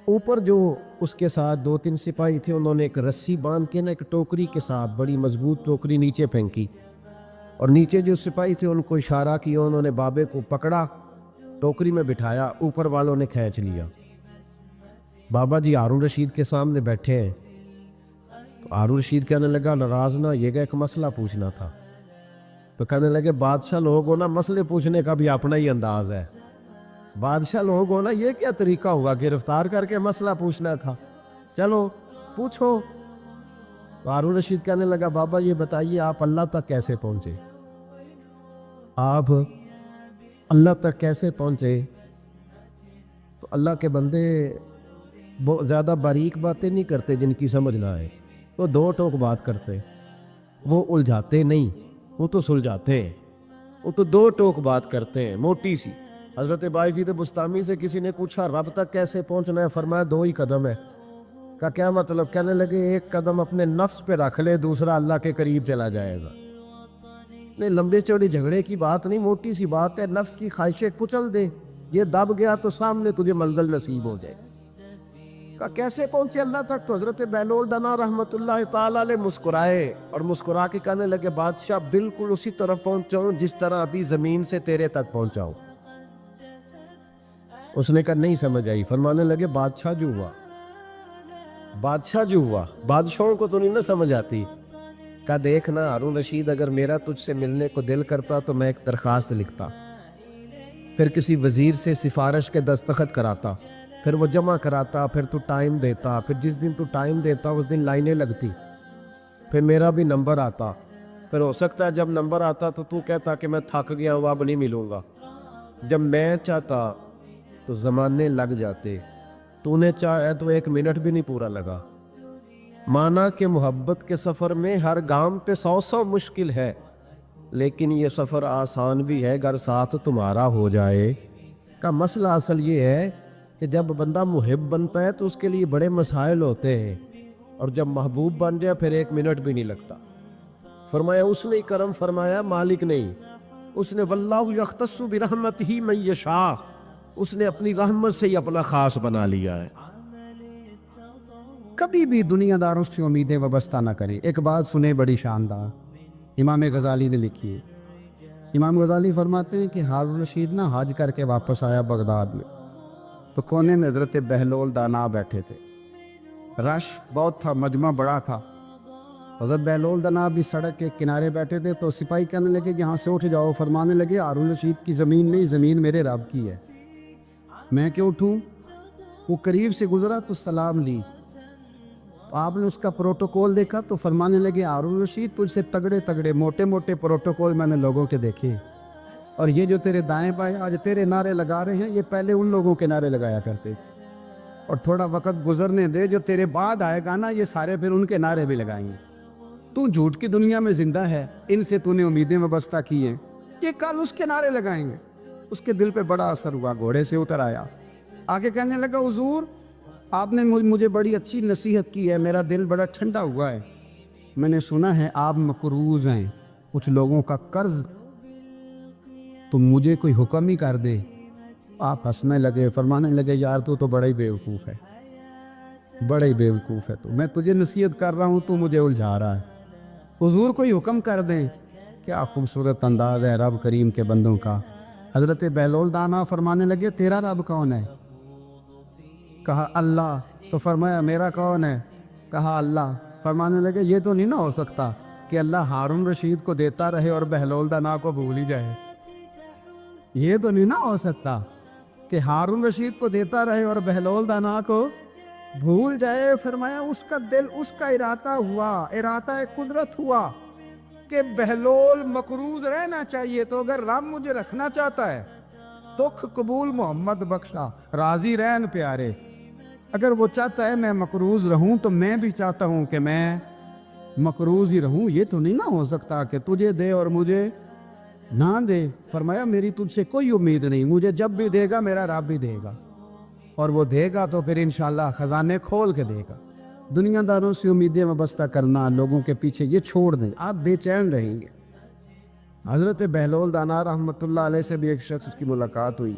اوپر جو اس کے ساتھ 2-3 سپاہی تھے، انہوں نے ایک رسی باندھ کے نا ایک ٹوکری کے ساتھ بڑی مضبوط ٹوکری نیچے پھینکی، اور نیچے جو سپاہی تھے ان کو اشارہ کیا، انہوں نے بابے کو پکڑا، ٹوکری میں بٹھایا، اوپر والوں نے کھینچ لیا۔ بابا جی ہارون رشید کے سامنے بیٹھے ہیں، تو ہارون رشید کہنے لگا ناراض نہ یہ گا، ایک مسئلہ پوچھنا تھا۔ تو کہنے لگے بادشاہ لوگ ہو نا، مسئلے پوچھنے کا بھی اپنا ہی انداز ہے، بادشاہ لوگ ہو نا، یہ کیا طریقہ ہوا گرفتار کر کے مسئلہ پوچھنا تھا، چلو پوچھو۔ ہارون رشید کہنے لگا بابا یہ بتائیے آپ اللہ تک کیسے پہنچے؟ آپ اللہ تک کیسے پہنچے؟ تو اللہ کے بندے بہت زیادہ باریک باتیں نہیں کرتے جن کی سمجھ نہ آئے، وہ دو ٹوک بات کرتے، وہ الجھاتے نہیں، وہ تو سلجھاتے ہیں، وہ تو دو ٹوک بات کرتے ہیں موٹی سی۔ حضرت بائزید بستامی سے کسی نے پوچھا رب تک کیسے پہنچنا ہے؟ فرمایا 2 ہی قدم ہے۔ کا کیا مطلب؟ کہنے لگے ایک قدم اپنے نفس پہ رکھ لے، دوسرا اللہ کے قریب چلا جائے گا۔ نہیں لمبے چوڑے جھگڑے کی بات نہیں، موٹی سی بات ہے، نفس کی خواہشیں کچل دے، یہ دب گیا تو سامنے تجھے منزل نصیب ہو جائے۔ کہ کیسے پہنچے اللہ تک؟ تو حضرت بہلول دانا رحمت اللہ تعالیٰ علیہ مسکرائے اور مسکرا کے کہنے لگے بادشاہ بالکل اسی طرف پہنچاؤں جس طرح ابھی زمین سے تیرے تک پہنچاؤں۔ اس نے کہا نہیں سمجھ آئی۔ فرمانے لگے بادشاہ جو ہوا، بادشاہ جو ہوا، بادشاہوں کو تو نہیں نہ سمجھ آتی۔ کہا دیکھنا ہارون رشید، اگر میرا تجھ سے ملنے کو دل کرتا تو میں ایک درخواست لکھتا، پھر کسی وزیر سے سفارش کے دستخط کراتا، پھر وہ جمع کراتا، پھر تو ٹائم دیتا، پھر جس دن تو ٹائم دیتا اس دن لائنیں لگتی، پھر میرا بھی نمبر آتا، پھر ہو سکتا ہے جب نمبر آتا تو کہتا کہ میں تھک گیا ہوں اب نہیں ملوں گا۔ جب میں چاہتا تو زمانے لگ جاتے، تو نے چاہے تو 1 منٹ بھی نہیں پورا لگا۔ مانا کہ محبت کے سفر میں ہر گام پہ 100 مشکل ہے، لیکن یہ سفر آسان بھی ہے اگر ساتھ تمہارا ہو جائے۔ کا مسئلہ اصل یہ ہے کہ جب بندہ محب بنتا ہے تو اس کے لیے بڑے مسائل ہوتے ہیں، اور جب محبوب بن جائے پھر 1 منٹ بھی نہیں لگتا۔ فرمایا اس نے کرم فرمایا، مالک نہیں، اس نے واللہ یختص برحمتہ من یشاء، اس نے اپنی رحمت سے ہی اپنا خاص بنا لیا ہے۔ کبھی بھی دنیا داروں سے امیدیں وابستہ نہ کریں۔ ایک بات سنیں بڑی شاندار، امام غزالی نے لکھی ہے۔ امام غزالی فرماتے ہیں کہ ہارون رشید نہ حج کر کے واپس آیا بغداد میں، تو کونے میں حضرت بہلول دانا بیٹھے تھے، رش بہت تھا، مجمع بڑا تھا۔ حضرت بہلول دانا بھی سڑک کے کنارے بیٹھے تھے، تو سپاہی کہنے لگے کہ یہاں سے اٹھ جاؤ۔ فرمانے لگے ہارون رشید کی زمین نہیں، زمین میرے رب کی ہے، میں کیوں اٹھوں؟ وہ قریب سے گزرا تو سلام لی، تو آپ نے اس کا پروٹوکول دیکھا تو فرمانے لگے ہارون رشید تجھ سے تگڑے تگڑے موٹے موٹے پروٹوکول میں نے لوگوں کے دیکھے، اور یہ جو تیرے دائیں بائیں آج تیرے نعرے لگا رہے ہیں یہ پہلے ان لوگوں کے نعرے لگایا کرتے تھے، اور تھوڑا وقت گزرنے دے، جو تیرے بعد آئے گا نا یہ سارے پھر ان کے نعرے بھی لگائیں گے۔ تو جھوٹ کی دنیا میں زندہ ہے، ان سے تو نے امیدیں وابستہ کی ہیں، یہ کل اس کے نعرے لگائیں گے۔ اس کے دل پہ بڑا اثر ہوا، گھوڑے سے اتر آیا، آگے کہنے لگا حضور آپ نے مجھے بڑی اچھی نصیحت کی ہے، میرا دل بڑا ٹھنڈا ہوا ہے، میں نے سنا ہے آپ مقروض ہیں کچھ لوگوں کا قرض، تو مجھے کوئی حکم ہی کر دے۔ آپ ہنسنے لگے، فرمانے لگے یار تو بڑا ہی بیوقوف ہے، بڑا ہی بیوقوف ہے، تو میں تجھے نصیحت کر رہا ہوں تو مجھے الجھا رہا ہے، حضور کوئی حکم کر دیں۔ کیا خوبصورت انداز ہے رب کریم کے بندوں کا۔ حضرت بہلول دانا فرمانے لگے تیرا رب کون ہے؟ کہا اللہ۔ تو فرمایا میرا کون ہے؟ کہا اللہ۔ فرمانے لگے یہ تو نہیں نہ ہو سکتا کہ اللہ ہارون رشید کو دیتا رہے اور بہلول دانا کو بھول ہی جائے، یہ تو نہیں نہ ہو سکتا کہ ہارون رشید کو دیتا رہے اور بہلول دانا کو بھول جائے۔ فرمایا اس کا دل، اس کا ارادہ ہوا، ارادہ قدرت ہوا کہ بہلول مقروض رہنا چاہیے، تو اگر رب مجھے رکھنا چاہتا ہے دکھ قبول محمد بخشا راضی رہن پیارے، اگر وہ چاہتا ہے میں مقروض رہوں تو میں بھی چاہتا ہوں کہ میں مقروض ہی رہوں، یہ تو نہیں نہ ہو سکتا کہ تجھے دے اور مجھے نہ دے۔ فرمایا میری تجھ سے کوئی امید نہیں، مجھے جب بھی دے گا میرا رب بھی دے گا، اور وہ دے گا تو پھر انشاءاللہ خزانے کھول کے دے گا۔ دنیا داروں سے امیدیں وابستہ کرنا، لوگوں کے پیچھے، یہ چھوڑ دیں، آپ بے چین رہیں گے۔ حضرت بہلول دانا رحمت اللہ علیہ سے بھی ایک شخص کی ملاقات ہوئی،